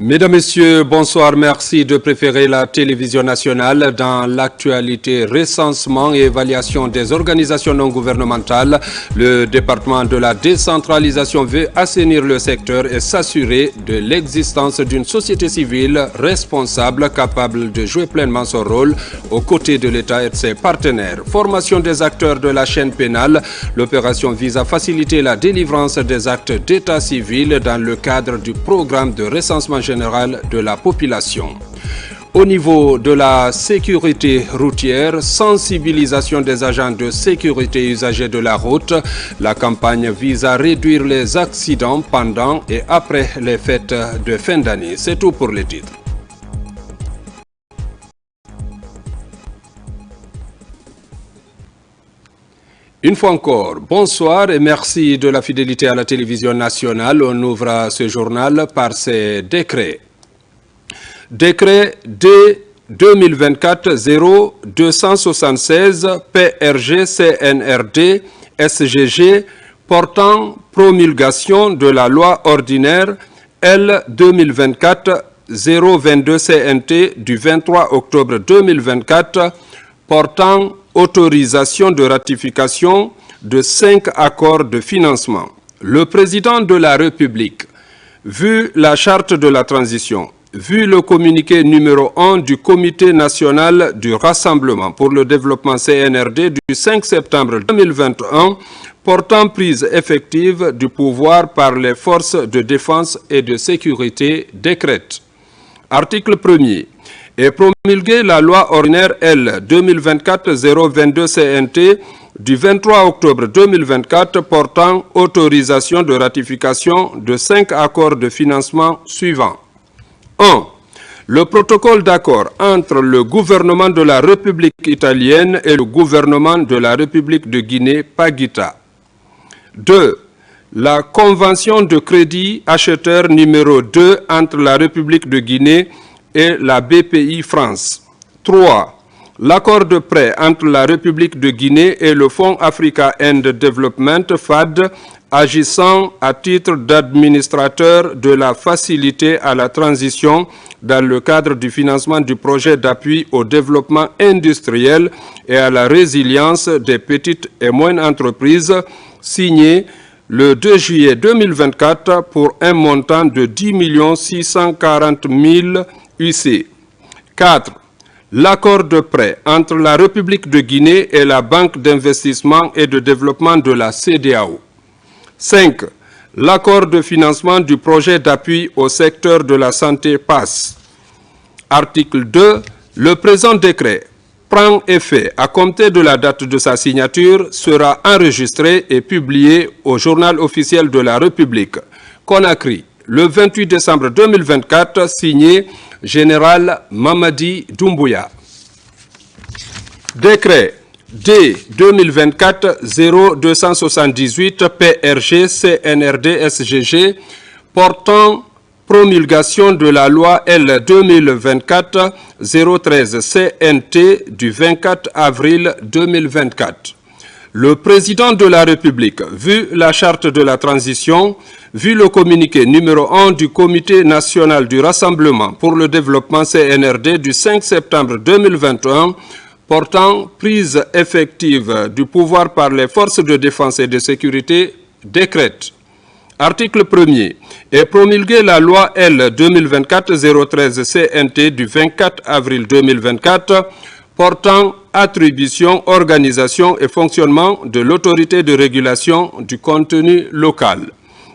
Mesdames, Messieurs, bonsoir. Merci de préférer la télévision nationale. Dans l'actualité, recensement et évaluation des organisations non gouvernementales, le département de la décentralisation veut assainir le secteur et s'assurer de l'existence d'une société civile responsable, capable de jouer pleinement son rôle aux côtés de l'État et de ses partenaires. Formation des acteurs de la chaîne pénale. L'opération vise à faciliter la délivrance des actes d'état civil dans le cadre du programme de recensement général de la population. Au niveau de la sécurité routière, sensibilisation des agents de sécurité usagers de la route. La campagne vise à réduire les accidents pendant et après les fêtes de fin d'année. C'est tout pour les titres. Une fois encore, bonsoir et merci de la fidélité à la télévision nationale. On ouvre ce journal par ces décrets. Décret D-2024-0276 PRG CNRD SGG portant promulgation de la loi ordinaire L 2024-022 CNT du 23 octobre 2024 portant autorisation de ratification de 5 accords de financement. Le président de la République, vu la charte de la transition, vu le communiqué numéro 1 du Comité national du Rassemblement pour le développement CNRD du 5 septembre 2021, portant prise effective du pouvoir par les forces de défense et de sécurité, décrète. Article 1er. Et promulguer la loi ordinaire L 2024-022 CNT du 23 octobre 2024 portant autorisation de ratification de 5 accords de financement suivants. 1. Le protocole d'accord entre le gouvernement de la République italienne et le gouvernement de la République de Guinée-Paguita. 2. La convention de crédit acheteur numéro 2 entre la République de Guinée et la BPI France. 3. L'accord de prêt entre la République de Guinée et le Fonds Africa and Development FAD agissant à titre d'administrateur de la facilité à la transition dans le cadre du financement du projet d'appui au développement industriel et à la résilience des petites et moyennes entreprises signé le 2 juillet 2024 pour un montant de 10 640 000 UC. 4. L'accord de prêt entre la République de Guinée et la Banque d'investissement et de développement de la CEDEAO. 5. L'accord de financement du projet d'appui au secteur de la santé PASS. Article 2. Le présent décret prend effet à compter de la date de sa signature, sera enregistré et publié au Journal officiel de la République. Conakry, le 28 décembre 2024, signé Général Mamadi Doumbouya. Décret D 2024-0278 PRG CNRD SGG portant promulgation de la loi L 2024-013 CNT du 24 avril 2024. Le président de la République, vu la charte de la transition, vu le communiqué numéro 1 du Comité national du Rassemblement pour le développement CNRD du 5 septembre 2021, portant prise effective du pouvoir par les forces de défense et de sécurité, décrète. Article 1er. Et promulguer la loi L 2024-013 CNT du 24 avril 2024 portant attribution, organisation et fonctionnement de l'autorité de régulation du contenu local.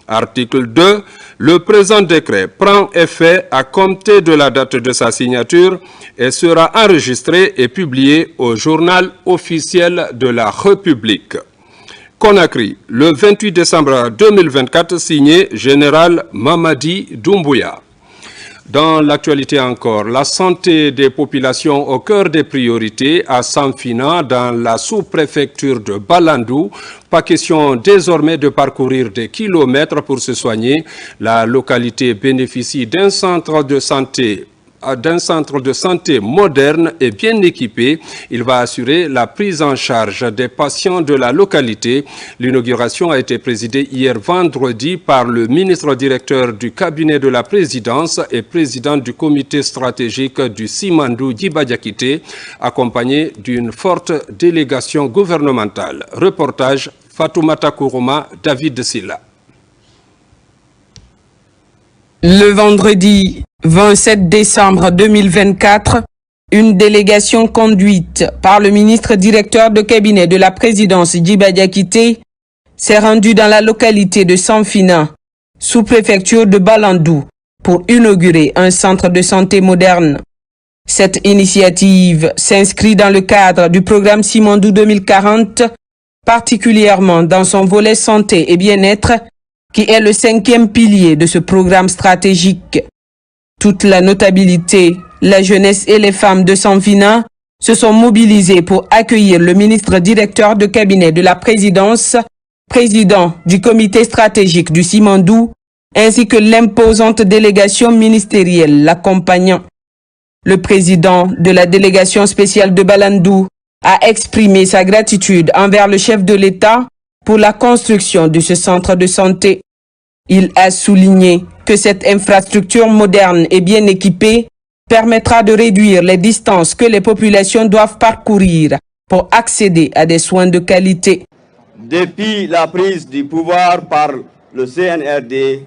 Article 2. Le présent décret prend effet à compter de la date de sa signature et sera enregistré et publié au Journal officiel de la République. Conakry, le 28 décembre 2024, signé Général Mamadi Doumbouya. Dans l'actualité encore, la santé des populations au cœur des priorités à Sanfina, dans la sous-préfecture de Balandou. Pas question désormais de parcourir des kilomètres pour se soigner. La localité bénéficie d'un centre de santé d'un centre de santé moderne et bien équipé. Il va assurer la prise en charge des patients de la localité. L'inauguration a été présidée hier vendredi par le ministre directeur du cabinet de la présidence et président du comité stratégique du Simandou Djiba Diakité, accompagné d'une forte délégation gouvernementale. Reportage Fatoumata Kourouma, David Silla. Le vendredi 27 décembre 2024, une délégation conduite par le ministre directeur de cabinet de la présidence Djiba Diakité s'est rendue dans la localité de Sanfina, sous-préfecture de Balandou, pour inaugurer un centre de santé moderne. Cette initiative s'inscrit dans le cadre du programme Simandou 2040, particulièrement dans son volet santé et bien-être, qui est le 5e pilier de ce programme stratégique. Toute la notabilité, la jeunesse et les femmes de Sanfina se sont mobilisées pour accueillir le ministre directeur de cabinet de la présidence, président du comité stratégique du Simandou, ainsi que l'imposante délégation ministérielle l'accompagnant. Le président de la délégation spéciale de Balandou a exprimé sa gratitude envers le chef de l'État pour la construction de ce centre de santé. Il a souligné que cette infrastructure moderne et bien équipée permettra de réduire les distances que les populations doivent parcourir pour accéder à des soins de qualité. Depuis la prise du pouvoir par le CNRD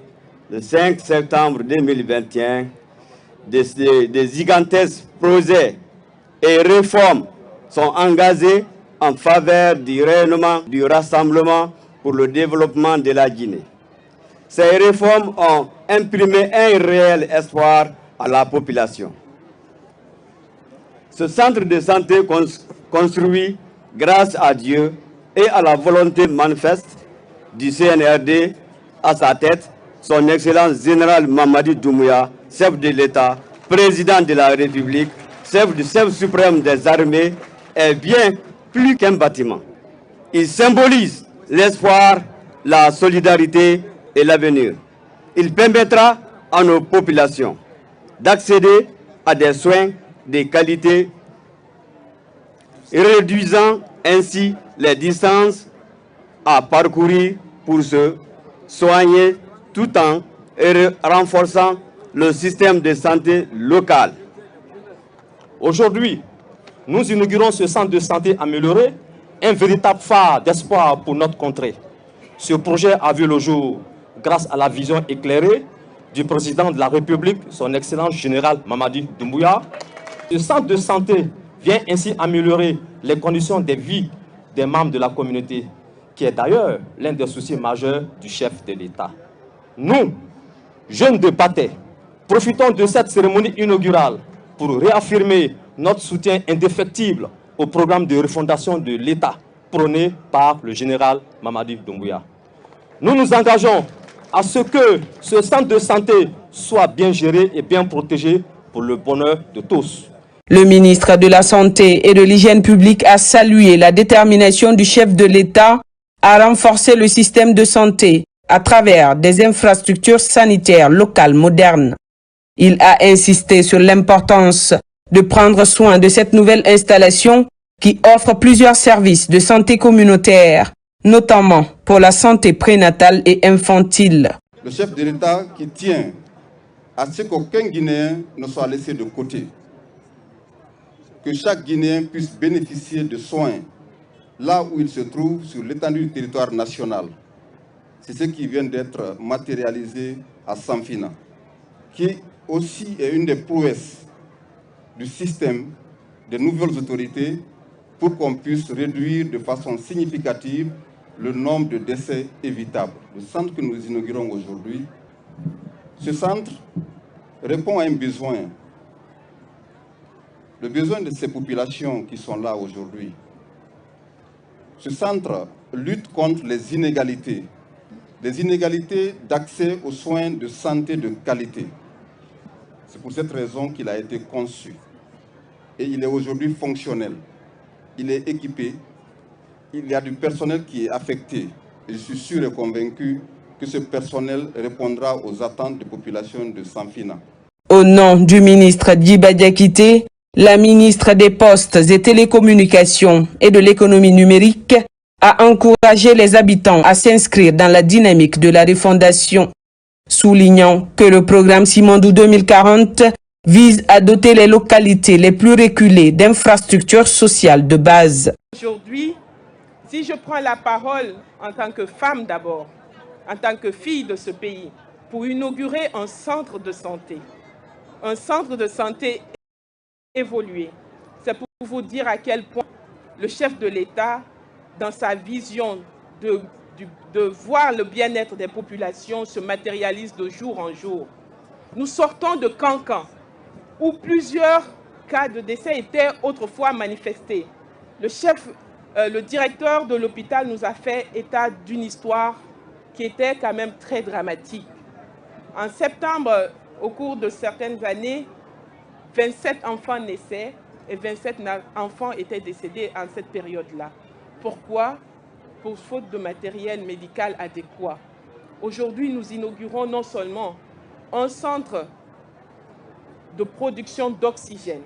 le 5 septembre 2021, des gigantesques projets et réformes sont engagés en faveur du rayonnement du rassemblement pour le développement de la Guinée. Ces réformes ont imprimé un réel espoir à la population. Ce centre de santé construit grâce à Dieu et à la volonté manifeste du CNRD, à sa tête, son Excellence général Mamadi Doumbouya, chef de l'État, président de la République, chef suprême des armées, est bien plus qu'un bâtiment. Il symbolise l'espoir, la solidarité et l'avenir. Il permettra à nos populations d'accéder à des soins de qualité, réduisant ainsi les distances à parcourir pour se soigner tout en renforçant le système de santé local. Aujourd'hui, nous inaugurons ce centre de santé amélioré, un véritable phare d'espoir pour notre contrée. Ce projet a vu le jour grâce à la vision éclairée du président de la République, son Excellence général Mamadi Doumbouya. Ce centre de santé vient ainsi améliorer les conditions de vie des membres de la communauté, qui est d'ailleurs l'un des soucis majeurs du chef de l'État. Nous, jeunes de Pathé, profitons de cette cérémonie inaugurale pour réaffirmer notre soutien indéfectible au programme de refondation de l'État prôné par le général Mamadi Doumbouya. Nous nous engageons à ce que ce centre de santé soit bien géré et bien protégé pour le bonheur de tous. Le ministre de la Santé et de l'Hygiène publique a salué la détermination du chef de l'État à renforcer le système de santé à travers des infrastructures sanitaires locales modernes. Il a insisté sur l'importance de prendre soin de cette nouvelle installation qui offre plusieurs services de santé communautaire, notamment pour la santé prénatale et infantile. Le chef de l'État qui tient à ce qu'aucun Guinéen ne soit laissé de côté, que chaque Guinéen puisse bénéficier de soins là où il se trouve sur l'étendue du territoire national. C'est ce qui vient d'être matérialisé à Sanfina, qui aussi est une des prouesses du système des nouvelles autorités pour qu'on puisse réduire de façon significative le nombre de décès évitables. Le centre que nous inaugurons aujourd'hui, ce centre répond à un besoin. Le besoin de ces populations qui sont là aujourd'hui. Ce centre lutte contre les inégalités d'accès aux soins de santé de qualité. C'est pour cette raison qu'il a été conçu. Et il est aujourd'hui fonctionnel. Il est équipé. Il y a du personnel qui est affecté. Et je suis sûr et convaincu que ce personnel répondra aux attentes des populations de Sanfina. Au nom du ministre Djiba Diakité, la ministre des Postes et Télécommunications et de l'économie numérique a encouragé les habitants à s'inscrire dans la dynamique de la refondation, soulignant que le programme Simandou 2040 vise à doter les localités les plus reculées d'infrastructures sociales de base. Aujourd'hui, si je prends la parole en tant que femme d'abord, en tant que fille de ce pays, pour inaugurer un centre de santé évolué, c'est pour vous dire à quel point le chef de l'État, dans sa vision de voir le bien-être des populations, se matérialise de jour en jour. Nous sortons de Kankan, où plusieurs cas de décès étaient autrefois manifestés. Le directeur de l'hôpital nous a fait état d'une histoire qui était quand même très dramatique. En septembre, au cours de certaines années, 27 enfants naissaient et 27 enfants étaient décédés en cette période-là. Pourquoi? Pour faute de matériel médical adéquat. Aujourd'hui, nous inaugurons non seulement un centre de production d'oxygène,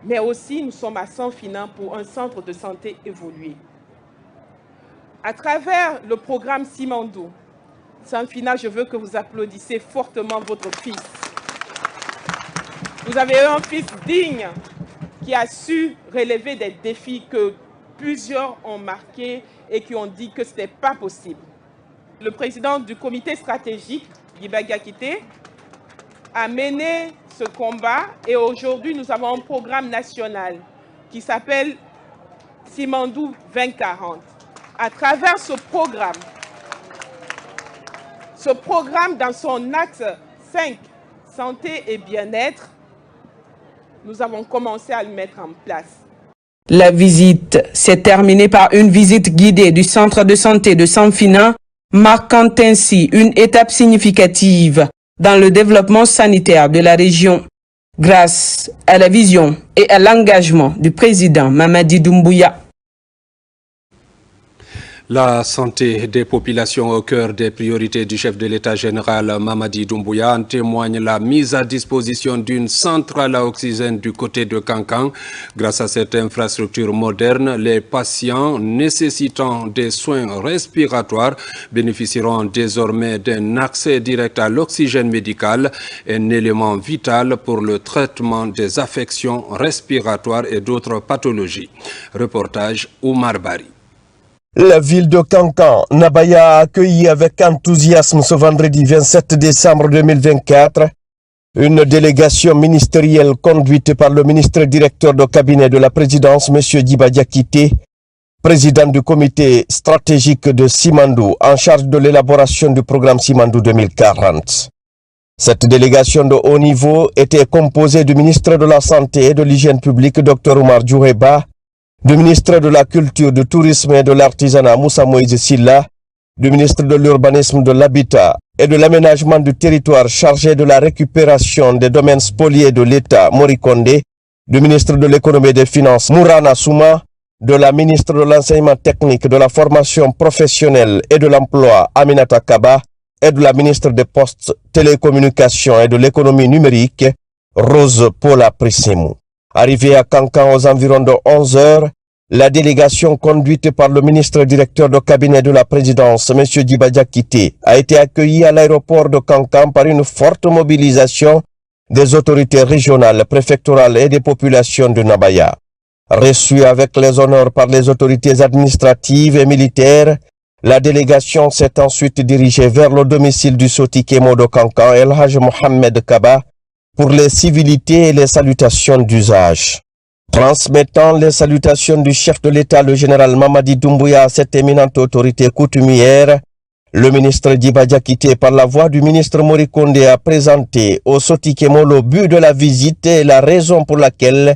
mais aussi nous sommes à Sanfina pour un centre de santé évolué. À travers le programme Simandou, Sanfina, je veux que vous applaudissiez fortement votre fils. Vous avez un fils digne qui a su relever des défis que plusieurs ont marqués et qui ont dit que ce n'était pas possible. Le président du comité stratégique, Djiba Diakité, a mené ce combat et aujourd'hui nous avons un programme national qui s'appelle Simandou 2040. À travers ce programme dans son axe 5, santé et bien-être, nous avons commencé à le mettre en place. La visite s'est terminée par une visite guidée du centre de santé de Sanfina, marquant ainsi une étape significative dans le développement sanitaire de la région, grâce à la vision et à l'engagement du président Mamadi Doumbouya. La santé des populations au cœur des priorités du chef de l'État général Mamadi Doumbouya en témoigne la mise à disposition d'une centrale à oxygène du côté de Kankan. Grâce à cette infrastructure moderne, les patients nécessitant des soins respiratoires bénéficieront désormais d'un accès direct à l'oxygène médical, un élément vital pour le traitement des affections respiratoires et d'autres pathologies. Reportage Oumar Bari. La ville de Kankan, Nabaya, a accueilli avec enthousiasme ce vendredi 27 décembre 2024 une délégation ministérielle conduite par le ministre directeur de cabinet de la présidence, M. Djiba Diakité, président du comité stratégique de Simandou, en charge de l'élaboration du programme Simandou 2040. Cette délégation de haut niveau était composée du ministre de la Santé et de l'Hygiène publique, Dr Oumar Djouheba, du ministre de la Culture, du Tourisme et de l'Artisanat, Moussa Moïse Silla, du ministre de l'Urbanisme, de l'Habitat et de l'Aménagement du Territoire chargé de la récupération des domaines spoliés de l'État, Mori Kondé, du ministre de l'Économie et des Finances, Mourana Souma, de la ministre de l'Enseignement technique, de la formation professionnelle et de l'Emploi, Aminata Kaba, et de la ministre des Postes, Télécommunications et de l'Économie numérique, Rose Paula Prissimou. Arrivée à Kankan aux environs de 11 heures, la délégation conduite par le ministre directeur de cabinet de la présidence, M. Djiba Diakité, a été accueillie à l'aéroport de Kankan par une forte mobilisation des autorités régionales, préfectorales et des populations de Nabaya. Reçue avec les honneurs par les autorités administratives et militaires, la délégation s'est ensuite dirigée vers le domicile du Sotikemo de Kankan, El Haj Mohamed Kaba, pour les civilités et les salutations d'usage. Transmettant les salutations du chef de l'État, le général Mamadi Doumbouya, à cette éminente autorité coutumière, le ministre Djiba Diakité, par la voix du ministre Mori Kondé, a présenté au Sotikemo le but de la visite et la raison pour laquelle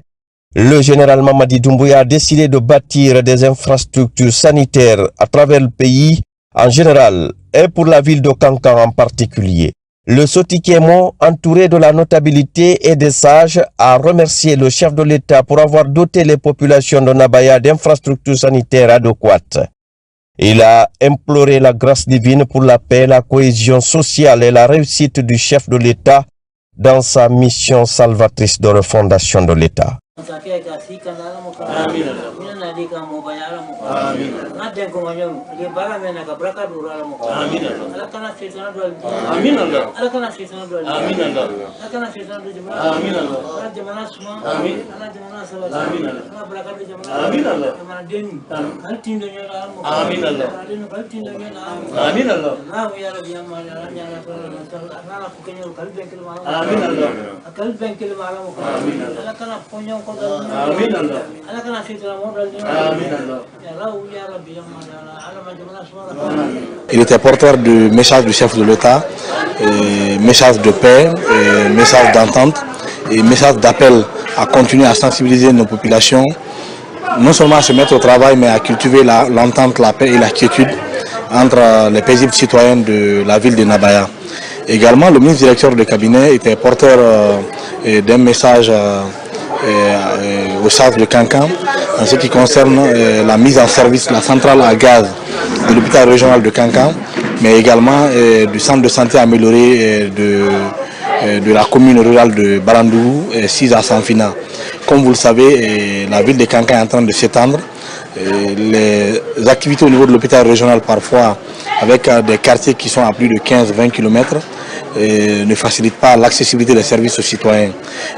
le général Mamadi Doumbouya a décidé de bâtir des infrastructures sanitaires à travers le pays en général et pour la ville de Kankan en particulier. Le Sotikemo, entouré de la notabilité et des sages, a remercié le chef de l'État pour avoir doté les populations de Nabaya d'infrastructures sanitaires adéquates. Il a imploré la grâce divine pour la paix, la cohésion sociale et la réussite du chef de l'État dans sa mission salvatrice de refondation de l'État. Il était porteur du message du chef de l'État, message de paix, message d'entente et message d'appel à continuer à sensibiliser nos populations, non seulement à se mettre au travail, mais à cultiver l'entente, la paix et la quiétude entre les paisibles citoyens de la ville de Nabaya. Également, le ministre directeur de cabinet était porteur d'un message au centre de Kankan en ce qui concerne la mise en service de la centrale à gaz de l'hôpital régional de Kankan, mais également du centre de santé amélioré de la commune rurale de Barandougou, 6 à Sanfina. Comme vous le savez, la ville de Kankan est en train de s'étendre. Les activités au niveau de l'hôpital régional, parfois avec des quartiers qui sont à plus de 15-20 km, ne facilitent pas l'accessibilité des services aux citoyens.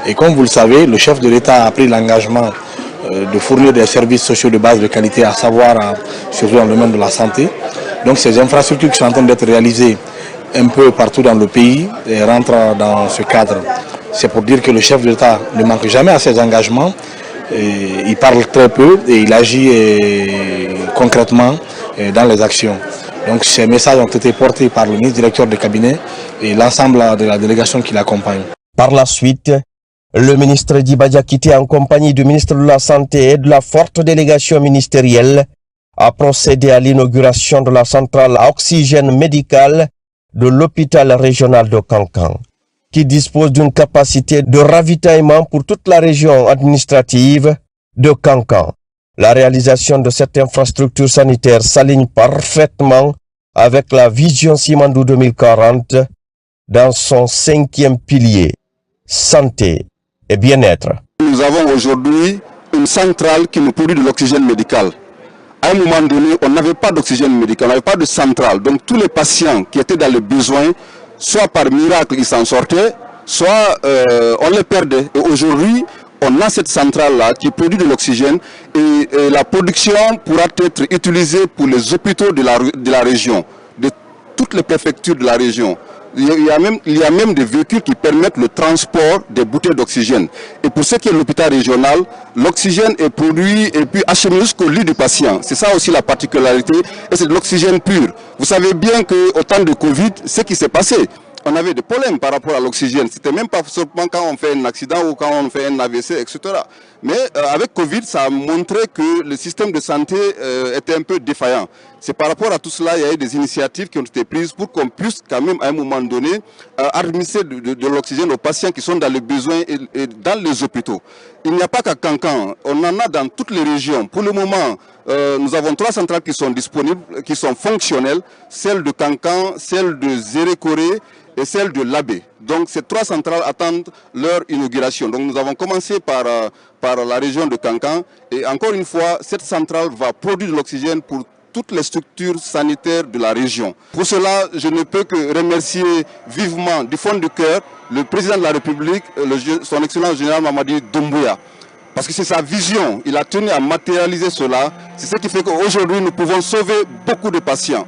Et comme vous le savez, le chef de l'État a pris l'engagement de fournir des services sociaux de base de qualité, à savoir surtout dans le domaine de la santé. Donc ces infrastructures qui sont en train d'être réalisées un peu partout dans le pays rentrent dans ce cadre. C'est pour dire que le chef de l'État ne manque jamais à ses engagements. Il parle très peu et il agit concrètement dans les actions. Donc ces messages ont été portés par le ministre directeur de cabinet et l'ensemble de la délégation qui l'accompagne. Par la suite, le ministre Djiba Diakité, en compagnie du ministre de la Santé et de la forte délégation ministérielle, a procédé à l'inauguration de la centrale à oxygène médical de l'hôpital régional de Kankan, qui dispose d'une capacité de ravitaillement pour toute la région administrative de Kankan. La réalisation de cette infrastructure sanitaire s'aligne parfaitement avec la vision Simandou 2040 dans son 5e pilier, santé et bien-être. Nous avons aujourd'hui une centrale qui nous produit de l'oxygène médical. À un moment donné, on n'avait pas d'oxygène médical, on n'avait pas de centrale. Donc tous les patients qui étaient dans le besoin, soit par miracle ils s'en sortaient, soit on les perdait. Et aujourd'hui, on a cette centrale-là qui produit de l'oxygène et la production pourra être utilisée pour les hôpitaux de la région, de toutes les préfectures de la région. Il y a même des véhicules qui permettent le transport des bouteilles d'oxygène. Et pour ce qui est de l'hôpital régional, l'oxygène est produit et puis acheminé jusqu'au lit du patient. C'est ça aussi la particularité, et c'est de l'oxygène pur. Vous savez bien qu'au temps de Covid, ce qui s'est passé, on avait des problèmes par rapport à l'oxygène. C'était même pas seulement quand on fait un accident ou quand on fait un AVC, etc. Mais avec Covid, ça a montré que le système de santé était un peu défaillant. C'est par rapport à tout cela, il y a eu des initiatives qui ont été prises pour qu'on puisse quand même à un moment donné administrer de l'oxygène aux patients qui sont dans les besoins et dans les hôpitaux. Il n'y a pas qu'à Kankan, on en a dans toutes les régions. Pour le moment, nous avons 3 centrales qui sont disponibles, qui sont fonctionnelles, celle de Kankan, celle de Zérékoré et celle de Labé. Donc ces 3 centrales attendent leur inauguration. Donc nous avons commencé par la région de Kankan et encore une fois, cette centrale va produire de l'oxygène pour toutes les structures sanitaires de la région. Pour cela, je ne peux que remercier vivement du fond du cœur le président de la République, son excellence général Mamadi Doumbouya. Parce que c'est sa vision, il a tenu à matérialiser cela. C'est ce qui fait qu'aujourd'hui nous pouvons sauver beaucoup de patients.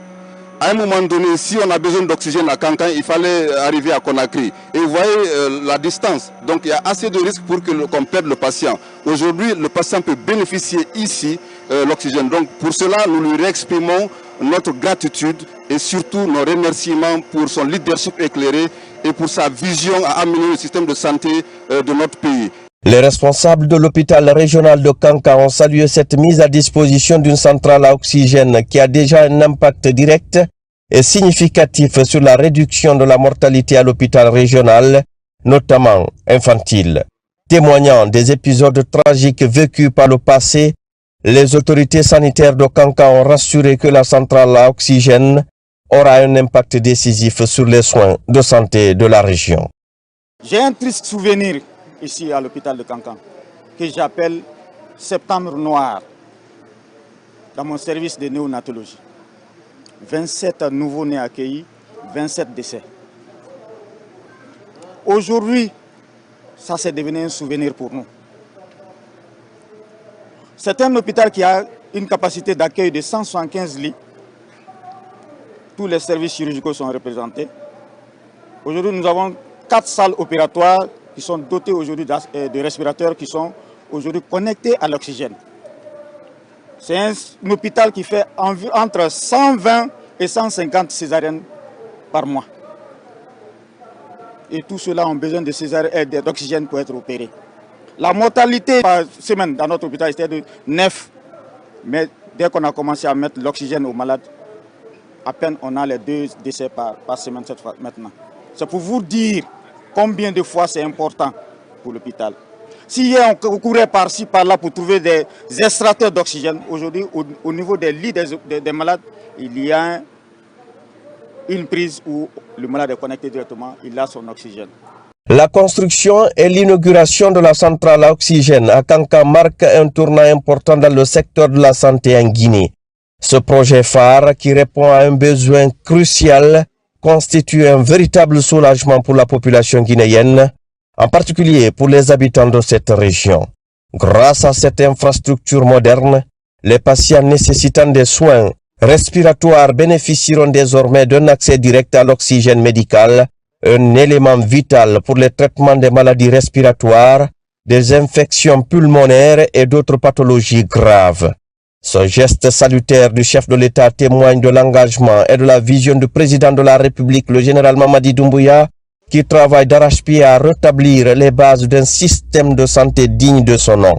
À un moment donné, si on a besoin d'oxygène à Kankan, il fallait arriver à Conakry. Et vous voyez la distance. Donc il y a assez de risques pour qu'on perde le patient. Aujourd'hui, le patient peut bénéficier ici l'oxygène. Donc pour cela, nous lui réexprimons notre gratitude et surtout nos remerciements pour son leadership éclairé et pour sa vision à améliorer le système de santé de notre pays. Les responsables de l'hôpital régional de Kankan ont salué cette mise à disposition d'une centrale à oxygène qui a déjà un impact direct et significatif sur la réduction de la mortalité à l'hôpital régional, notamment infantile. Témoignant des épisodes tragiques vécus par le passé, les autorités sanitaires de Kankan ont rassuré que la centrale à oxygène aura un impact décisif sur les soins de santé de la région. J'ai un triste souvenir ici à l'hôpital de Kankan que j'appelle Septembre Noir dans mon service de néonatologie. 27 nouveaux-nés accueillis, 27 décès. Aujourd'hui, ça c'est devenu un souvenir pour nous. C'est un hôpital qui a une capacité d'accueil de 175 lits. Tous les services chirurgicaux sont représentés. Aujourd'hui, nous avons 4 salles opératoires qui sont dotées aujourd'hui de respirateurs qui sont aujourd'hui connectés à l'oxygène. C'est un hôpital qui fait entre 120 et 150 césariennes par mois. Et tout cela ont besoin de d'oxygène pour être opérés. La mortalité par semaine dans notre hôpital était de 9. Mais dès qu'on a commencé à mettre l'oxygène aux malades, à peine on a les 2 décès par semaine cette fois, maintenant. C'est pour vous dire combien de fois c'est important pour l'hôpital. Si hier on courait par-ci, par-là pour trouver des extracteurs d'oxygène, aujourd'hui au niveau des lits des malades, il y a une prise où le malade est connecté directement, il a son oxygène. La construction et l'inauguration de la centrale à oxygène à Kankan marquent un tournant important dans le secteur de la santé en Guinée. Ce projet phare, qui répond à un besoin crucial, constitue un véritable soulagement pour la population guinéenne, en particulier pour les habitants de cette région. Grâce à cette infrastructure moderne, les patients nécessitant des soins respiratoires bénéficieront désormais d'un accès direct à l'oxygène médical, un élément vital pour le traitement des maladies respiratoires, des infections pulmonaires et d'autres pathologies graves. Ce geste salutaire du chef de l'État témoigne de l'engagement et de la vision du président de la République, le général Mamadi Doumbouya, qui travaille d'arrache-pied à rétablir les bases d'un système de santé digne de son nom.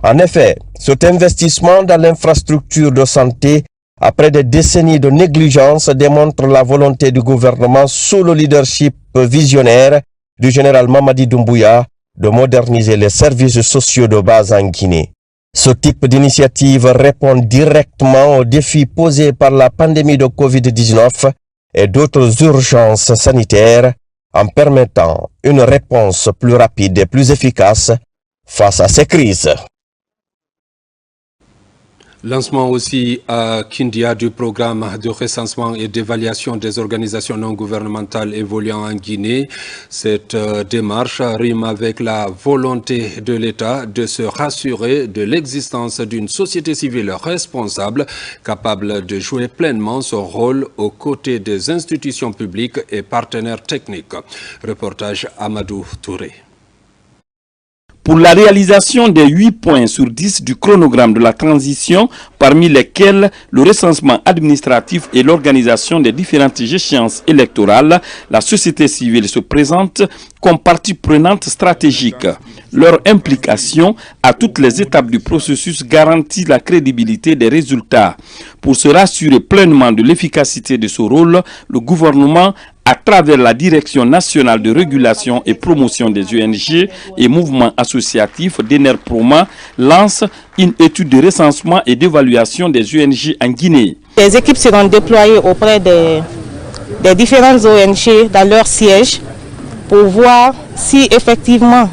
En effet, cet investissement dans l'infrastructure de santé, après des décennies de négligence, démontre la volonté du gouvernement sous le leadership visionnaire du général Mamadi Doumbouya de moderniser les services sociaux de base en Guinée. Ce type d'initiative répond directement aux défis posés par la pandémie de Covid-19 et d'autres urgences sanitaires en permettant une réponse plus rapide et plus efficace face à ces crises. Lancement aussi à Kindia du programme de recensement et d'évaluation des organisations non gouvernementales évoluant en Guinée. Cette démarche rime avec la volonté de l'État de se rassurer de l'existence d'une société civile responsable, capable de jouer pleinement son rôle aux côtés des institutions publiques et partenaires techniques. Reportage Amadou Touré. Pour la réalisation des 8 points sur 10 du chronogramme de la transition, parmi lesquels le recensement administratif et l'organisation des différentes échéances électorales, la société civile se présente comme partie prenante stratégique. Leur implication à toutes les étapes du processus garantit la crédibilité des résultats. Pour se rassurer pleinement de l'efficacité de ce rôle, le gouvernement, à travers la Direction nationale de régulation et promotion des ONG et mouvements associatifs d'ENER-PROMA, lance une étude de recensement et d'évaluation des ONG en Guinée. Les équipes seront déployées auprès des différentes ONG dans leur siège pour voir si effectivement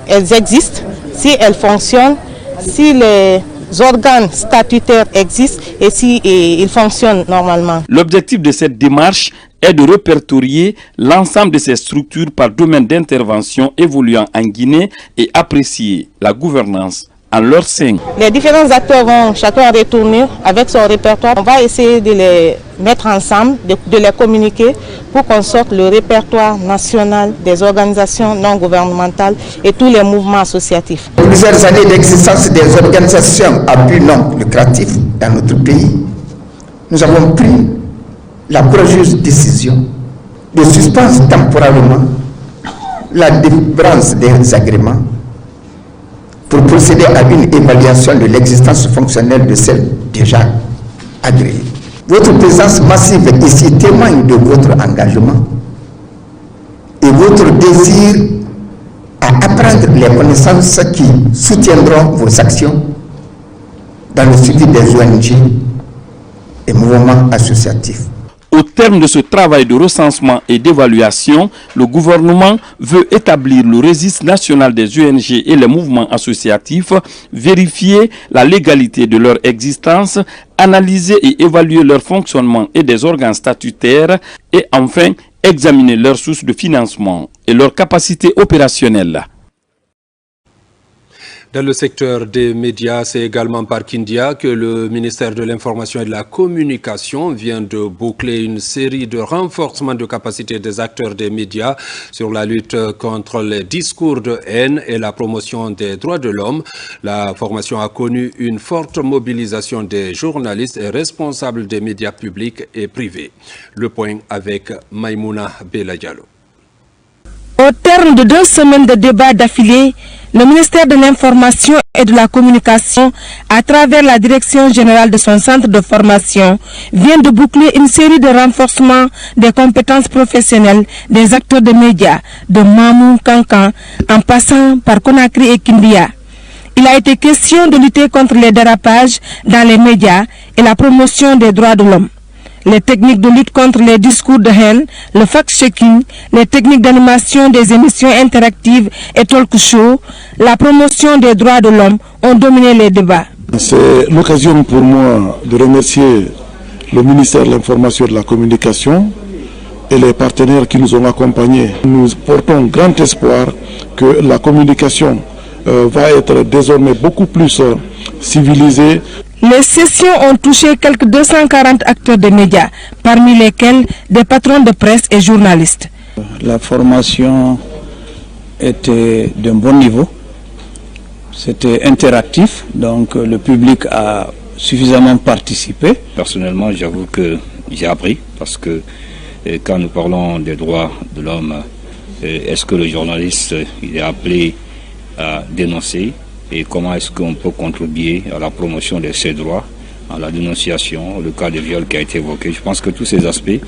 elles existent, si elles fonctionnent, si les organes statutaires existent et si ils fonctionnent normalement. L'objectif de cette démarche est de répertorier l'ensemble de ces structures par domaine d'intervention évoluant en Guinée et apprécier la gouvernance en leur sein. Les différents acteurs vont chacun retourner avec son répertoire. On va essayer de les mettre ensemble, de les communiquer pour qu'on sorte le répertoire national des organisations non gouvernementales et tous les mouvements associatifs. Plusieurs années d'existence des organisations à but non lucratif dans notre pays, nous avons pris la courageuse décision de suspendre temporairement la délivrance des agréments pour procéder à une évaluation de l'existence fonctionnelle de celles déjà agréées. Votre présence massive ici témoigne de votre engagement et votre désir à apprendre les connaissances qui soutiendront vos actions dans le suivi des ONG et mouvements associatifs. Au terme de ce travail de recensement et d'évaluation, le gouvernement veut établir le registre national des ONG et les mouvements associatifs, vérifier la légalité de leur existence, analyser et évaluer leur fonctionnement et des organes statutaires et enfin examiner leurs sources de financement et leurs capacités opérationnelles. Dans le secteur des médias, c'est également par Kindia que le ministère de l'Information et de la Communication vient de boucler une série de renforcements de capacité des acteurs des médias sur la lutte contre les discours de haine et la promotion des droits de l'homme. La formation a connu une forte mobilisation des journalistes et responsables des médias publics et privés. Le point avec Maïmouna Bella-Diallo. Au terme de 2 semaines de débats d'affilée, le ministère de l'Information et de la Communication, à travers la direction générale de son centre de formation, vient de boucler une série de renforcements des compétences professionnelles des acteurs de médias, de Mamou, Kankan, en passant par Conakry et Kindia. Il a été question de lutter contre les dérapages dans les médias et la promotion des droits de l'homme. Les techniques de lutte contre les discours de haine, le fact-checking, les techniques d'animation des émissions interactives et talk show, la promotion des droits de l'homme ont dominé les débats. C'est l'occasion pour moi de remercier le ministère de l'Information et de la Communication et les partenaires qui nous ont accompagnés. Nous portons grand espoir que la communication va être désormais beaucoup plus civilisée. Les sessions ont touché quelques 240 acteurs de médias, parmi lesquels des patrons de presse et journalistes. La formation était d'un bon niveau, c'était interactif, donc le public a suffisamment participé. Personnellement, j'avoue que j'ai appris, parce que quand nous parlons des droits de l'homme, est-ce que le journaliste il est appelé à dénoncer? Et comment est-ce qu'on peut contribuer à la promotion de ces droits, à la dénonciation, le cas de viol qui a été évoqué. Je pense que tous ces aspects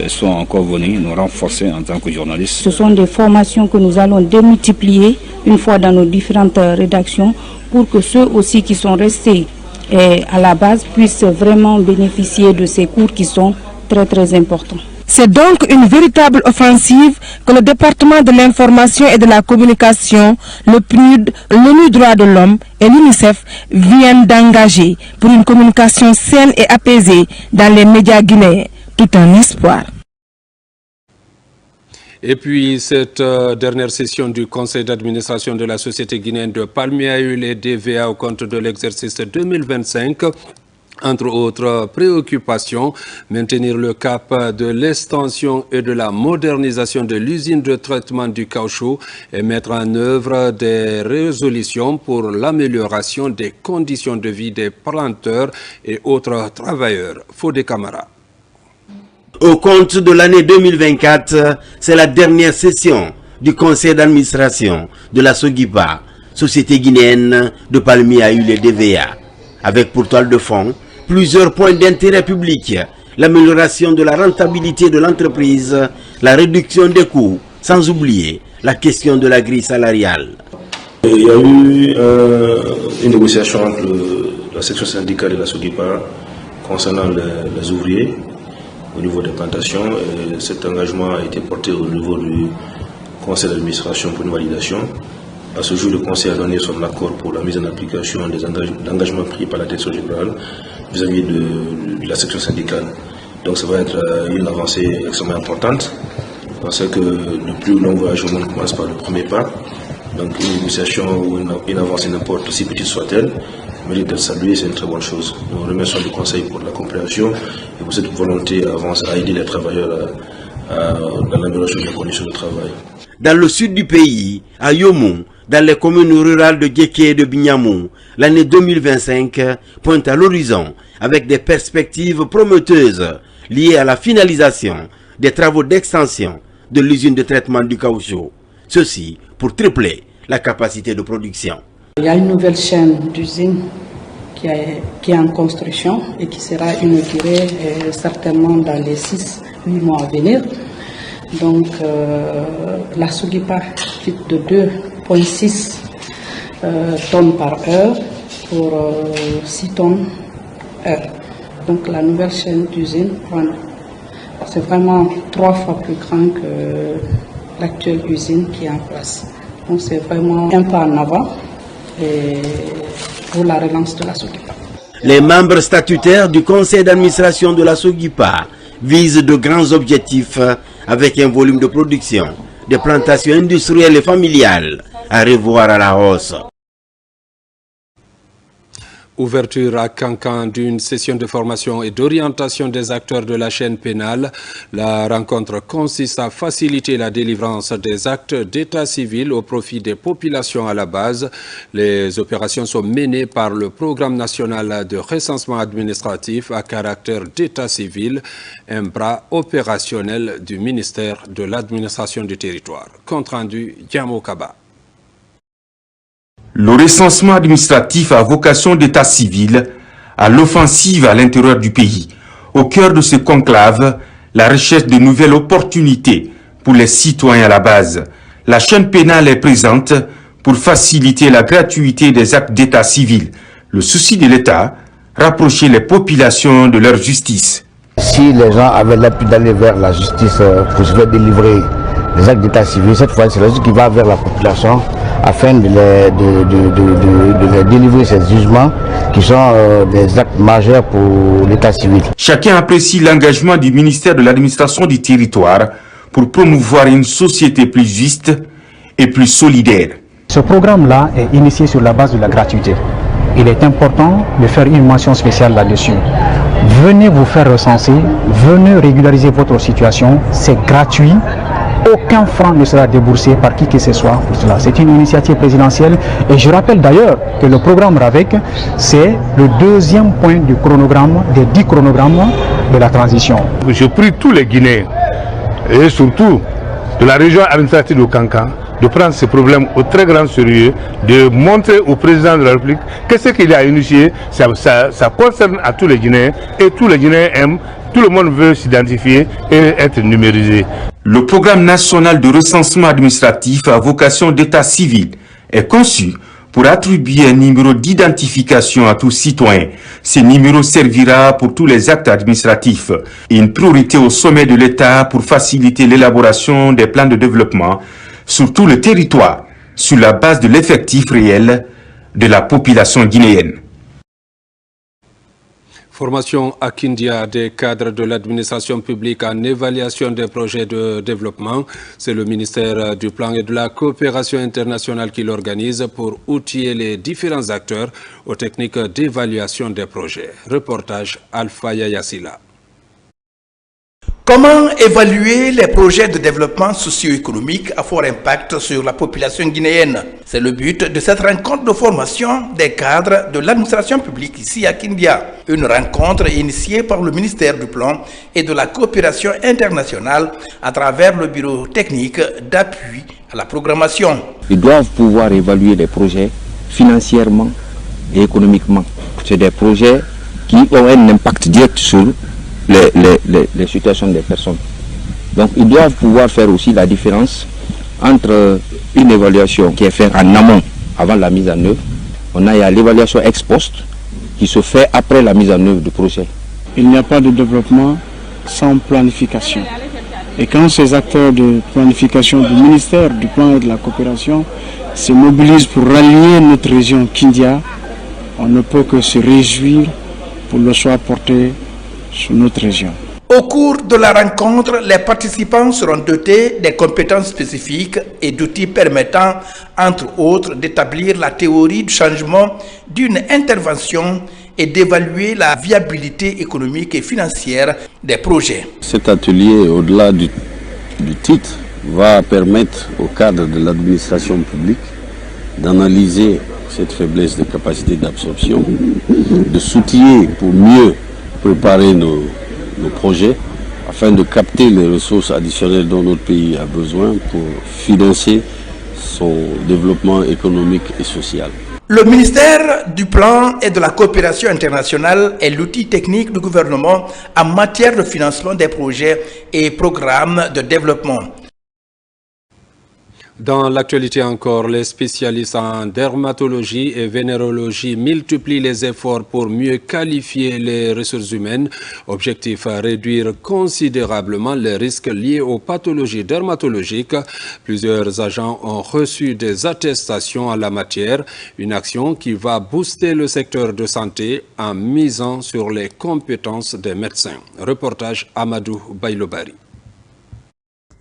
sont encore venus nous renforcer en tant que journalistes. Ce sont des formations que nous allons démultiplier une fois dans nos différentes rédactions pour que ceux aussi qui sont restés à la base puissent vraiment bénéficier de ces cours qui sont très importants. C'est donc une véritable offensive que le département de l'information et de la communication, le PNUD, l'ONU Droits de l'Homme et l'UNICEF viennent d'engager pour une communication saine et apaisée dans les médias guinéens. Tout un espoir. Et puis, cette dernière session du conseil d'administration de la société guinéenne de Palmier a eu les DVA au compte de l'exercice 2025. Entre autres préoccupations, maintenir le cap de l'extension et de la modernisation de l'usine de traitement du caoutchouc et mettre en œuvre des résolutions pour l'amélioration des conditions de vie des planteurs et autres travailleurs. Fodé Camara. Au compte de l'année 2024, c'est la dernière session du conseil d'administration de la SOGIPA, société guinéenne de Palmier a eu les DVA, avec pour toile de fond plusieurs points d'intérêt public, l'amélioration de la rentabilité de l'entreprise, la réduction des coûts, sans oublier la question de la grille salariale. Il y a eu une négociation entre la section syndicale et la SOGIPA concernant les ouvriers au niveau des plantations. Et cet engagement a été porté au niveau du conseil d'administration pour une validation. À ce jour, le conseil a donné son accord pour la mise en application des engagements pris par la direction générale vis-à-vis de la section syndicale. Donc ça va être une avancée extrêmement importante, parce que le plus long voyage au monde commence par le premier pas. Donc une négociation ou une avancée, n'importe aussi petite soit-elle, mérite d'être saluée, c'est une très bonne chose. Nous remercions le conseil pour la compréhension et pour cette volonté à aider les travailleurs dans l'amélioration des conditions de travail. Dans le sud du pays, à Yomou, dans les communes rurales de Djeké et de Bignamou, l'année 2025 pointe à l'horizon avec des perspectives prometteuses liées à la finalisation des travaux d'extension de l'usine de traitement du caoutchouc. Ceci pour tripler la capacité de production. Il y a une nouvelle chaîne d'usine qui est en construction et qui sera inaugurée certainement dans les 6-8 mois à venir. Donc la SOGIPA quitte de 2,6 tonnes par heure pour 6 tonnes heure. Donc la nouvelle chaîne d'usine prend c'est vraiment 3 fois plus grand que l'actuelle usine qui est en place. Donc c'est vraiment un pas en avant pour la relance de la SOGIPA. Les membres statutaires du conseil d'administration de la SOGIPA visent de grands objectifs avec un volume de production, des plantations industrielles et familiales à revoir à la hausse. Ouverture à Cancan d'une session de formation et d'orientation des acteurs de la chaîne pénale. La rencontre consiste à faciliter la délivrance des actes d'état civil au profit des populations à la base. Les opérations sont menées par le Programme national de recensement administratif à caractère d'état civil, un bras opérationnel du ministère de l'administration du territoire. Compte rendu, Yamo Kaba. Le recensement administratif à vocation d'état civil à l'offensive à l'intérieur du pays. Au cœur de ce conclave, la recherche de nouvelles opportunités pour les citoyens à la base. La chaîne pénale est présente pour faciliter la gratuité des actes d'état civil. Le souci de l'État, rapprocher les populations de leur justice. Si les gens avaient l'habitude d'aller vers la justice pour se faire délivrer les actes d'état civil, cette fois c'est la justice qui va vers la population afin de les délivrer ces jugements qui sont des actes majeurs pour l'état civil. Chacun apprécie l'engagement du ministère de l'administration du territoire pour promouvoir une société plus juste et plus solidaire. Ce programme-là est initié sur la base de la gratuité. Il est important de faire une mention spéciale là-dessus. Venez vous faire recenser, venez régulariser votre situation, c'est gratuit. Aucun franc ne sera déboursé par qui que ce soit pour cela. C'est une initiative présidentielle et je rappelle d'ailleurs que le programme RAVEC, c'est le deuxième point du chronogramme, des 10 chronogrammes de la transition. Je prie tous les Guinéens et surtout de la région administrative de Cancan de prendre ces problèmes au très grand sérieux, de montrer au président de la République que ce qu'il a initié, ça concerne à tous les Guinéens et tous les Guinéens aiment. Tout le monde veut s'identifier et être numérisé. Le programme national de recensement administratif à vocation d'état civil est conçu pour attribuer un numéro d'identification à tout citoyen. Ce numéro servira pour tous les actes administratifs. Une priorité au sommet de l'État pour faciliter l'élaboration des plans de développement sur tout le territoire, sur la base de l'effectif réel de la population guinéenne. Formation à Kindia des cadres de l'administration publique en évaluation des projets de développement. C'est le ministère du Plan et de la Coopération internationale qui l'organise pour outiller les différents acteurs aux techniques d'évaluation des projets. Reportage Alpha Yassila. Comment évaluer les projets de développement socio-économique à fort impact sur la population guinéenne? C'est le but de cette rencontre de formation des cadres de l'administration publique ici à Kindia. Une rencontre initiée par le ministère du Plan et de la Coopération internationale à travers le bureau technique d'appui à la programmation. Ils doivent pouvoir évaluer les projets financièrement et économiquement. C'est des projets qui ont un impact direct sur les situations des personnes. Donc ils doivent pouvoir faire aussi la différence entre une évaluation qui est faite en amont, avant la mise en œuvre. On a l'évaluation ex post qui se fait après la mise en œuvre du projet. Il n'y a pas de développement sans planification. Et quand ces acteurs de planification du ministère du Plan et de la Coopération se mobilisent pour rallier notre région Kindia, on ne peut que se réjouir pour le choix porté sur notre région. Au cours de la rencontre, les participants seront dotés des compétences spécifiques et d'outils permettant, entre autres, d'établir la théorie du changement d'une intervention et d'évaluer la viabilité économique et financière des projets. Cet atelier, au-delà du titre, va permettre au cadre de l'administration publique d'analyser cette faiblesse de capacité d'absorption, de s'outiller pour mieux préparer nos projets afin de capter les ressources additionnelles dont notre pays a besoin pour financer son développement économique et social. Le ministère du Plan et de la Coopération internationale est l'outil technique du gouvernement en matière de financement des projets et programmes de développement. Dans l'actualité encore, les spécialistes en dermatologie et vénérologie multiplient les efforts pour mieux qualifier les ressources humaines. Objectif à réduire considérablement les risques liés aux pathologies dermatologiques. Plusieurs agents ont reçu des attestations en la matière, une action qui va booster le secteur de santé en misant sur les compétences des médecins. Reportage Amadou Bailobari.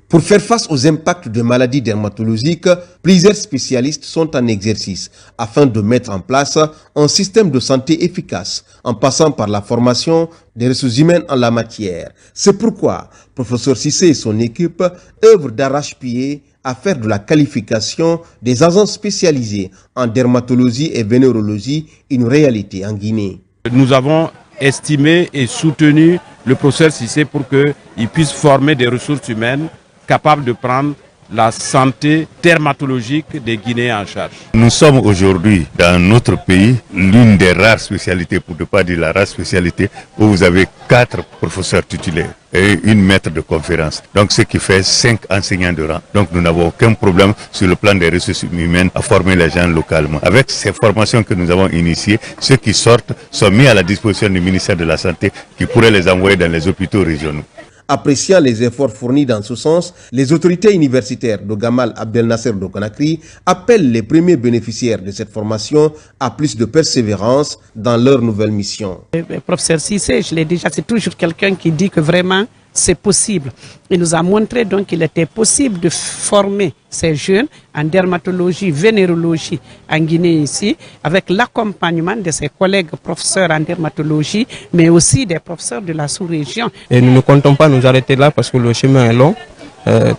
Pour faire face aux impacts de maladies dermatologiques, plusieurs spécialistes sont en exercice afin de mettre en place un système de santé efficace en passant par la formation des ressources humaines en la matière. C'est pourquoi professeur Cissé et son équipe œuvrent d'arrache-pied à faire de la qualification des agents spécialisés en dermatologie et vénérologie une réalité en Guinée. Nous avons estimé et soutenu le professeur Cissé pour qu'il puisse former des ressources humaines capables de prendre la santé dermatologique des Guinéens en charge. Nous sommes aujourd'hui dans notre pays l'une des rares spécialités, pour ne pas dire la rare spécialité, où vous avez 4 professeurs titulaires et une maître de conférence. Donc ce qui fait 5 enseignants de rang. Donc nous n'avons aucun problème sur le plan des ressources humaines à former les gens localement. Avec ces formations que nous avons initiées, ceux qui sortent sont mis à la disposition du ministère de la Santé qui pourrait les envoyer dans les hôpitaux régionaux. Appréciant les efforts fournis dans ce sens, les autorités universitaires de Gamal Abdel Nasser de Conakry appellent les premiers bénéficiaires de cette formation à plus de persévérance dans leur nouvelle mission. Le professeur Cissé, je l'ai déjà, c'est toujours quelqu'un qui dit que vraiment c'est possible. Il nous a montré donc qu'il était possible de former ces jeunes en dermatologie, vénérologie en Guinée ici, avec l'accompagnement de ses collègues professeurs en dermatologie, mais aussi des professeurs de la sous-région. Et nous ne comptons pas nous arrêter là parce que le chemin est long.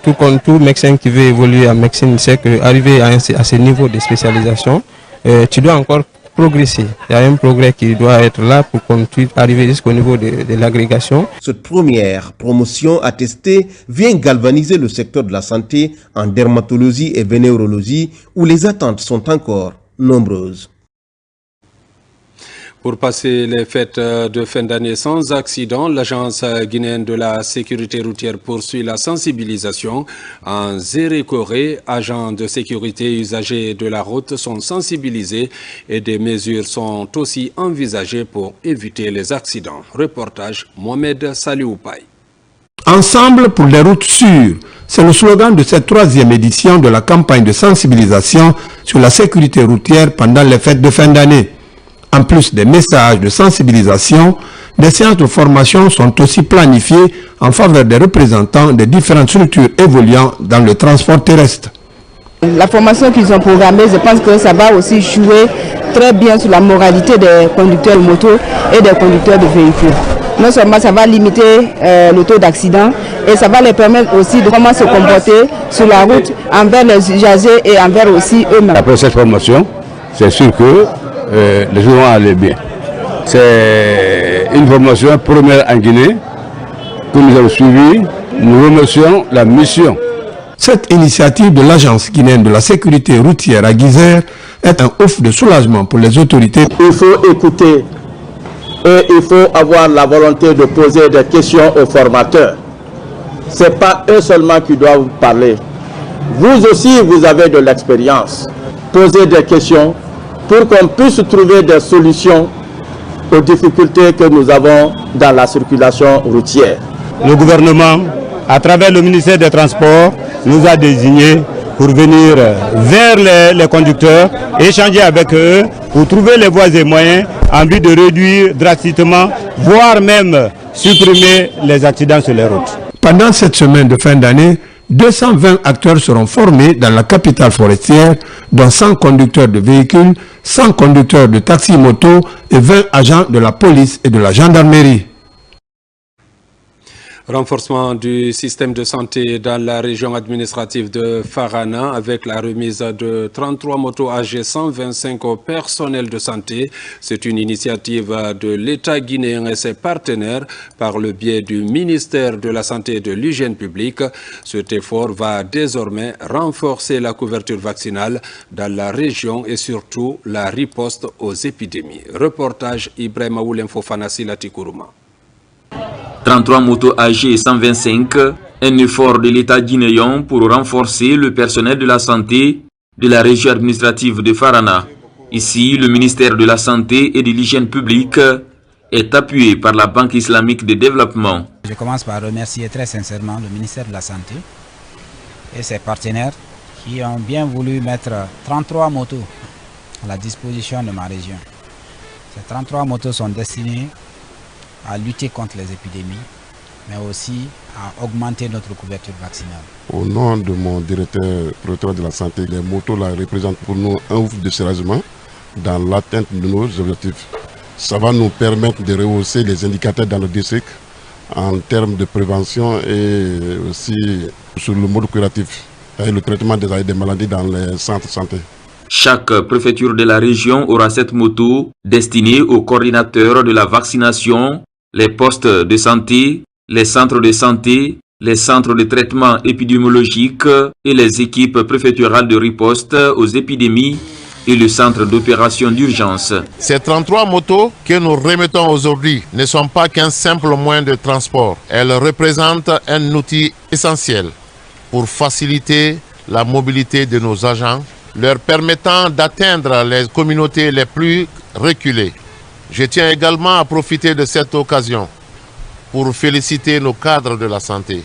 Tout médecin qui veut évoluer en médecine sait qu'arriver à ce niveau de spécialisation, tu dois encore progresser. Il y a un progrès qui doit être là pour qu'on puisse arriver jusqu'au niveau de l'agrégation. Cette première promotion attestée vient galvaniser le secteur de la santé en dermatologie et vénérologie où les attentes sont encore nombreuses. Pour passer les fêtes de fin d'année sans accident, l'Agence guinéenne de la sécurité routière poursuit la sensibilisation. En Zérékoré, agents de sécurité et usagers de la route sont sensibilisés et des mesures sont aussi envisagées pour éviter les accidents. Reportage Mohamed Salioupaï. Ensemble pour les routes sûres, c'est le slogan de cette 3e édition de la campagne de sensibilisation sur la sécurité routière pendant les fêtes de fin d'année. En plus des messages de sensibilisation, des séances de formation sont aussi planifiées en faveur des représentants des différentes structures évoluant dans le transport terrestre. La formation qu'ils ont programmée, je pense que ça va aussi jouer très bien sur la moralité des conducteurs de moto et des conducteurs de véhicules. Non seulement ça va limiter le taux d'accident et ça va les permettre aussi de comment se comporter sur la route envers les usagers et envers aussi eux-mêmes. Après cette formation, c'est sûr que les gens vont aller bien. C'est une formation première en Guinée que nous avons suivie. Nous remercions la mission. Cette initiative de l'Agence guinéenne de la sécurité routière à Guizère est un ouf de soulagement pour les autorités. Il faut écouter et il faut avoir la volonté de poser des questions aux formateurs. Ce n'est pas eux seulement qui doivent vous parler. Vous aussi, vous avez de l'expérience. Posez des questions pour qu'on puisse trouver des solutions aux difficultés que nous avons dans la circulation routière. Le gouvernement, à travers le ministère des Transports, nous a désignés pour venir vers les conducteurs, échanger avec eux, pour trouver les voies et moyens en vue de réduire drastiquement, voire même supprimer les accidents sur les routes. Pendant cette semaine de fin d'année, 220 acteurs seront formés dans la capitale forestière, dont 100 conducteurs de véhicules, 100 conducteurs de taxi-moto et 20 agents de la police et de la gendarmerie. Renforcement du système de santé dans la région administrative de Farana avec la remise de 33 motos AG 125 au personnel de santé. C'est une initiative de l'État guinéen et ses partenaires par le biais du ministère de la Santé et de l'Hygiène publique. Cet effort va désormais renforcer la couverture vaccinale dans la région et surtout la riposte aux épidémies. Reportage Ibrahima Oulem Fofana Silati Kourouma. 33 motos AG 125 Un effort de l'État guinéen pour renforcer le personnel de la santé de la région administrative de Farana. Ici, le ministère de la Santé et de l'Hygiène publique est appuyé par la Banque islamique de développement. Je commence par remercier très sincèrement le ministère de la Santé et ses partenaires qui ont bien voulu mettre 33 motos à la disposition de ma région. Ces 33 motos sont destinées à lutter contre les épidémies, mais aussi à augmenter notre couverture vaccinale. Au nom de mon directeur de la santé, les motos là représentent pour nous un ouf de soulagement dans l'atteinte de nos objectifs. Ça va nous permettre de rehausser les indicateurs dans le district en termes de prévention et aussi sur le mode curatif et le traitement des maladies dans les centres de santé. Chaque préfecture de la région aura cette moto destinée aux coordinateurs de la vaccination, les postes de santé, les centres de santé, les centres de traitement épidémiologique et les équipes préfectorales de riposte aux épidémies et le centre d'opération d'urgence. Ces 33 motos que nous remettons aujourd'hui ne sont pas qu'un simple moyen de transport. Elles représentent un outil essentiel pour faciliter la mobilité de nos agents, leur permettant d'atteindre les communautés les plus reculées. Je tiens également à profiter de cette occasion pour féliciter nos cadres de la santé.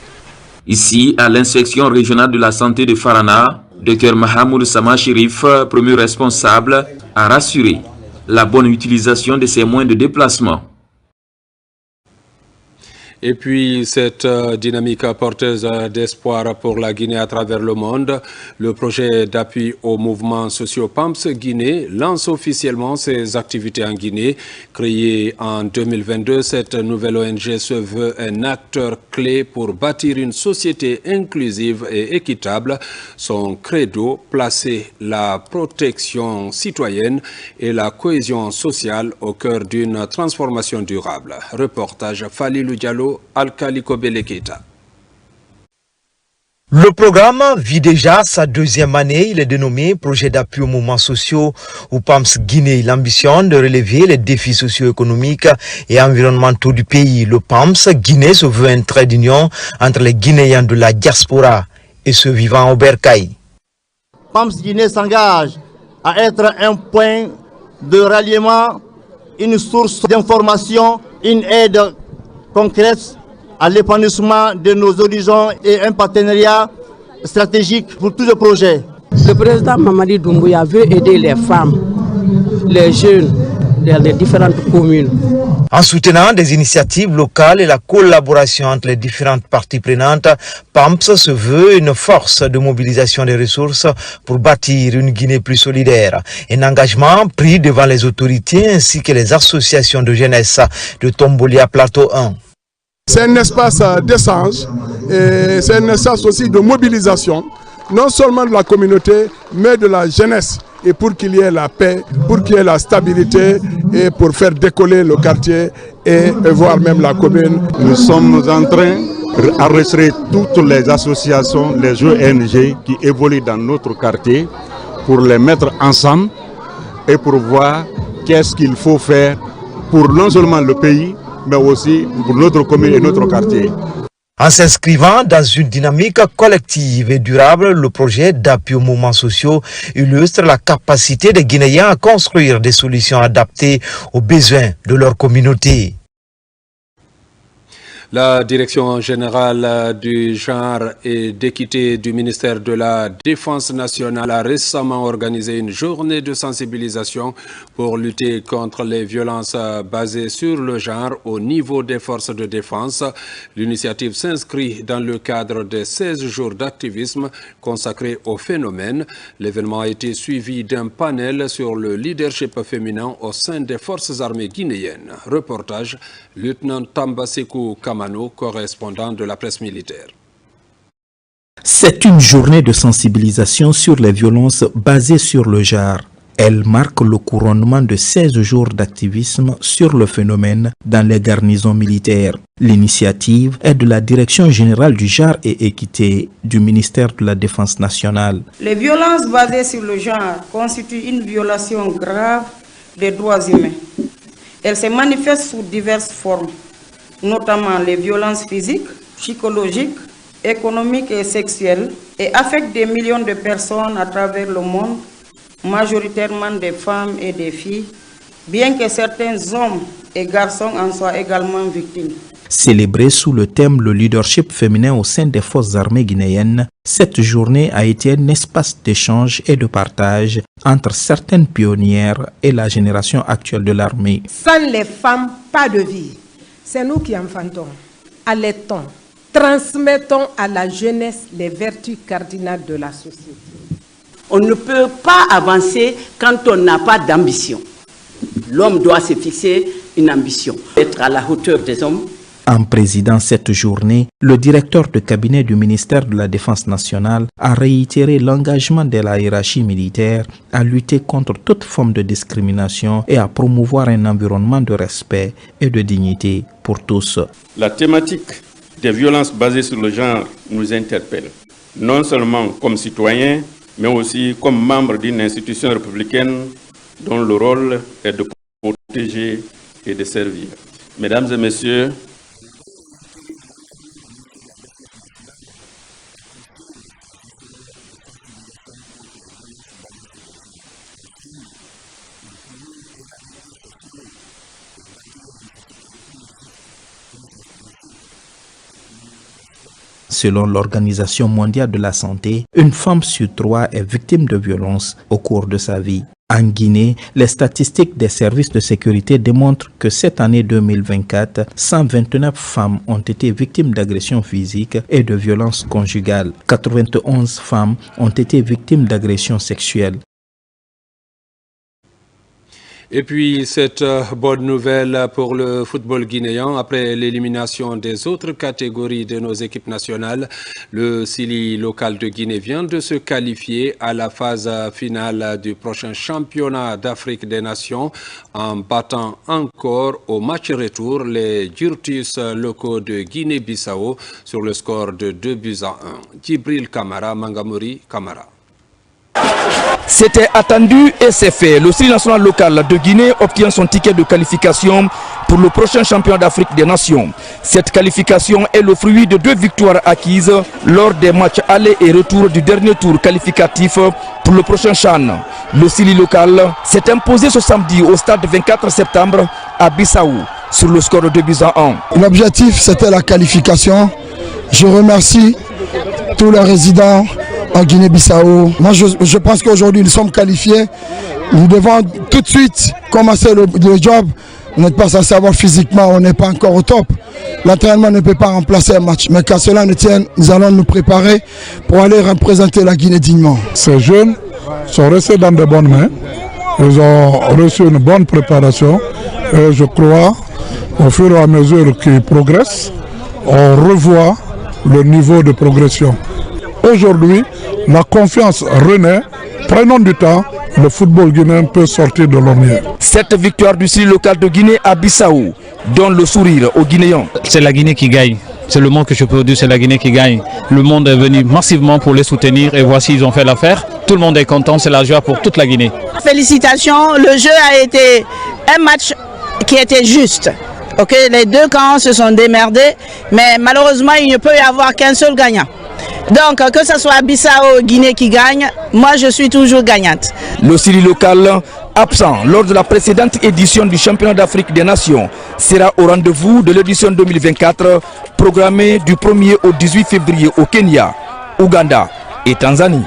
Ici, à l'inspection régionale de la santé de Farana, Dr Mahamoud Sama Chérif, premier responsable, a rassuré la bonne utilisation de ces moyens de déplacement. Et puis, cette dynamique porteuse d'espoir pour la Guinée à travers le monde, le projet d'appui au mouvement socio-PAMS Guinée lance officiellement ses activités en Guinée. Créée en 2022, cette nouvelle ONG se veut un acteur clé pour bâtir une société inclusive et équitable. Son credo, placer la protection citoyenne et la cohésion sociale au cœur d'une transformation durable. Reportage Falilou Diallo, Alkaliko Beleketa. Le programme vit déjà sa deuxième année. Il est dénommé Projet d'appui aux mouvements sociaux ou PAMS Guinée. Il ambitionne de relever les défis socio-économiques et environnementaux du pays. Le PAMS Guinée se veut un trait d'union entre les Guinéens de la diaspora et ceux vivant au Bercail. PAMS Guinée s'engage à être un point de ralliement, une source d'information, une aide concrète à l'épanouissement de nos horizons et un partenariat stratégique pour tous les projets. Le président Mamadi Doumbouya veut aider les femmes, les jeunes dans les différentes communes. En soutenant des initiatives locales et la collaboration entre les différentes parties prenantes, PAMS se veut une force de mobilisation des ressources pour bâtir une Guinée plus solidaire. Un engagement pris devant les autorités ainsi que les associations de jeunesse de Tombolia Plateau 1. C'est un espace d'échange et c'est un espace aussi de mobilisation, non seulement de la communauté, mais de la jeunesse. Et pour qu'il y ait la paix, pour qu'il y ait la stabilité et pour faire décoller le quartier et voire même la commune. Nous sommes en train d'enregistrer toutes les associations, les ONG qui évoluent dans notre quartier pour les mettre ensemble et pour voir qu'est-ce qu'il faut faire pour non seulement le pays, mais aussi pour notre commune et notre quartier. En s'inscrivant dans une dynamique collective et durable, le projet d'appui aux mouvements sociaux illustre la capacité des Guinéens à construire des solutions adaptées aux besoins de leur communauté. La Direction générale du genre et d'équité du ministère de la Défense nationale a récemment organisé une journée de sensibilisation pour lutter contre les violences basées sur le genre au niveau des forces de défense. L'initiative s'inscrit dans le cadre des 16 jours d'activisme consacrés au phénomène. L'événement a été suivi d'un panel sur le leadership féminin au sein des forces armées guinéennes. Reportage, lieutenant Tambasekou Kamano, correspondant de la presse militaire. C'est une journée de sensibilisation sur les violences basées sur le genre. Elle marque le couronnement de 16 jours d'activisme sur le phénomène dans les garnisons militaires. L'initiative est de la Direction générale du genre et équité du ministère de la Défense nationale. Les violences basées sur le genre constituent une violation grave des droits humains. Elles se manifestent sous diverses formes, notamment les violences physiques, psychologiques, économique et sexuelle et affecte des millions de personnes à travers le monde, majoritairement des femmes et des filles, bien que certains hommes et garçons en soient également victimes. Célébrée sous le thème « Le leadership féminin au sein des forces armées guinéennes », cette journée a été un espace d'échange et de partage entre certaines pionnières et la génération actuelle de l'armée. Sans les femmes, pas de vie. C'est nous qui enfantons, allaitons, transmettons à la jeunesse les vertus cardinales de la société. On ne peut pas avancer quand on n'a pas d'ambition. L'homme doit se fixer une ambition, être à la hauteur des hommes. En présidant cette journée, le directeur de cabinet du ministère de la Défense nationale a réitéré l'engagement de la hiérarchie militaire à lutter contre toute forme de discrimination et à promouvoir un environnement de respect et de dignité pour tous. La thématique des violences basées sur le genre nous interpelle, non seulement comme citoyens, mais aussi comme membres d'une institution républicaine dont le rôle est de protéger et de servir. Mesdames et messieurs, Selon l'Organisation mondiale de la santé, une femme sur 3 est victime de violences au cours de sa vie. En Guinée, les statistiques des services de sécurité démontrent que cette année 2024, 129 femmes ont été victimes d'agressions physiques et de violences conjugales. 91 femmes ont été victimes d'agressions sexuelles. Et puis, cette bonne nouvelle pour le football guinéen, après l'élimination des autres catégories de nos équipes nationales, le Sili local de Guinée vient de se qualifier à la phase finale du prochain championnat d'Afrique des Nations en battant encore au match retour les Djurtis locaux de Guinée-Bissau sur le score de 2-1. Djibril Kamara, Mangamouri Kamara. C'était attendu et c'est fait. Le Sili national local de Guinée obtient son ticket de qualification pour le prochain championnat d'Afrique des Nations. Cette qualification est le fruit de 2 victoires acquises lors des matchs aller et retour du dernier tour qualificatif pour le prochain CHAN. Le Sili local s'est imposé ce samedi au stade 24 septembre à Bissau sur le score de 2-1. L'objectif, c'était la qualification. Je remercie tous les résidents en Guinée-Bissau. Moi, je pense qu'aujourd'hui, nous sommes qualifiés. Nous devons tout de suite commencer le job. Vous n'êtes pas censé savoir physiquement, on n'est pas encore au top. L'entraînement ne peut pas remplacer un match. Mais qu'à cela ne tienne, nous allons nous préparer pour aller représenter la Guinée dignement. Ces jeunes sont restés dans de bonnes mains. Ils ont reçu une bonne préparation. Et je crois, au fur et à mesure qu'ils progressent, on revoit le niveau de progression. Aujourd'hui, la confiance renaît. Prenons du temps, le football guinéen peut sortir de l'ornière. Cette victoire du Sili local de Guinée à Bissau donne le sourire aux Guinéens. C'est la Guinée qui gagne. C'est le monde que je peux dire, c'est la Guinée qui gagne. Le monde est venu massivement pour les soutenir et voici, ils ont fait l'affaire. Tout le monde est content, c'est la joie pour toute la Guinée. Félicitations, le jeu a été un match qui était juste. Ok, les deux camps se sont démerdés, mais malheureusement, il ne peut y avoir qu'un seul gagnant. Donc, que ce soit Bissau ou Guinée qui gagne, moi je suis toujours gagnante. Le Sili local, absent lors de la précédente édition du championnat d'Afrique des Nations, sera au rendez-vous de l'édition 2024, programmée du 1er au 18 février au Kenya, Ouganda et Tanzanie.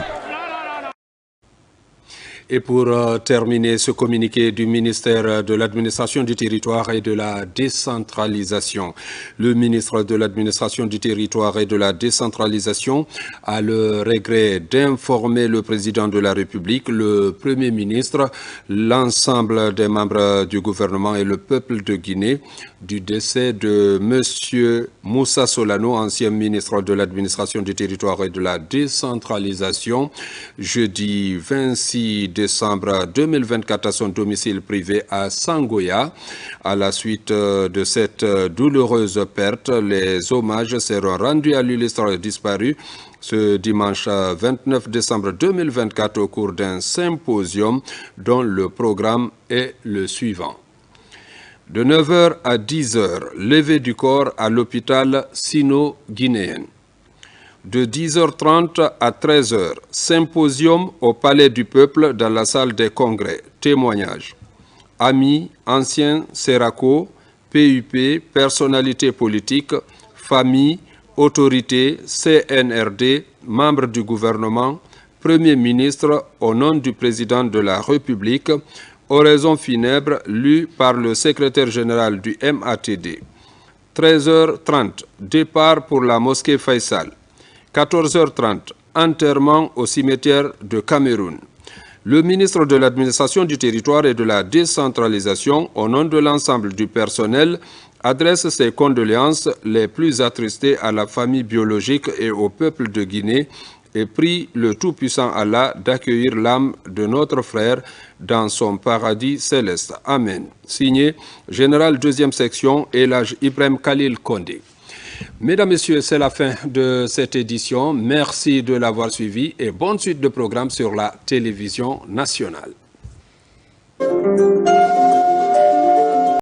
Et pour terminer ce communiqué du ministère de l'Administration du Territoire et de la Décentralisation, le ministre de l'Administration du Territoire et de la Décentralisation a le regret d'informer le président de la République, le Premier ministre, l'ensemble des membres du gouvernement et le peuple de Guinée du décès de M. Moussa Solano, ancien ministre de l'Administration du Territoire et de la Décentralisation, jeudi 26 décembre 2024 à son domicile privé à Sangoya. À la suite de cette douloureuse perte, les hommages seront rendus à l'illustre disparu ce dimanche 29 décembre 2024 au cours d'un symposium dont le programme est le suivant. De 9h à 10h, levée du corps à l'hôpital sino-guinéen. De 10h30 à 13h, symposium au Palais du Peuple dans la salle des congrès. Témoignages. Amis, anciens Seraco, PUP, personnalités politiques, familles, autorités, CNRD, membres du gouvernement, Premier ministre, au nom du président de la République, oraison funèbre lue par le secrétaire général du MATD. 13h30, départ pour la mosquée Faisal. 14h30, enterrement au cimetière de Cameroun. Le ministre de l'Administration du Territoire et de la Décentralisation, au nom de l'ensemble du personnel, adresse ses condoléances les plus attristées à la famille biologique et au peuple de Guinée et prie le Tout-Puissant Allah d'accueillir l'âme de notre frère dans son paradis céleste. Amen. Signé Général 2e section Elhadj Ibrahim Khalil Condé. Mesdames, Messieurs, c'est la fin de cette édition. Merci de l'avoir suivi et bonne suite de programmes sur la télévision nationale.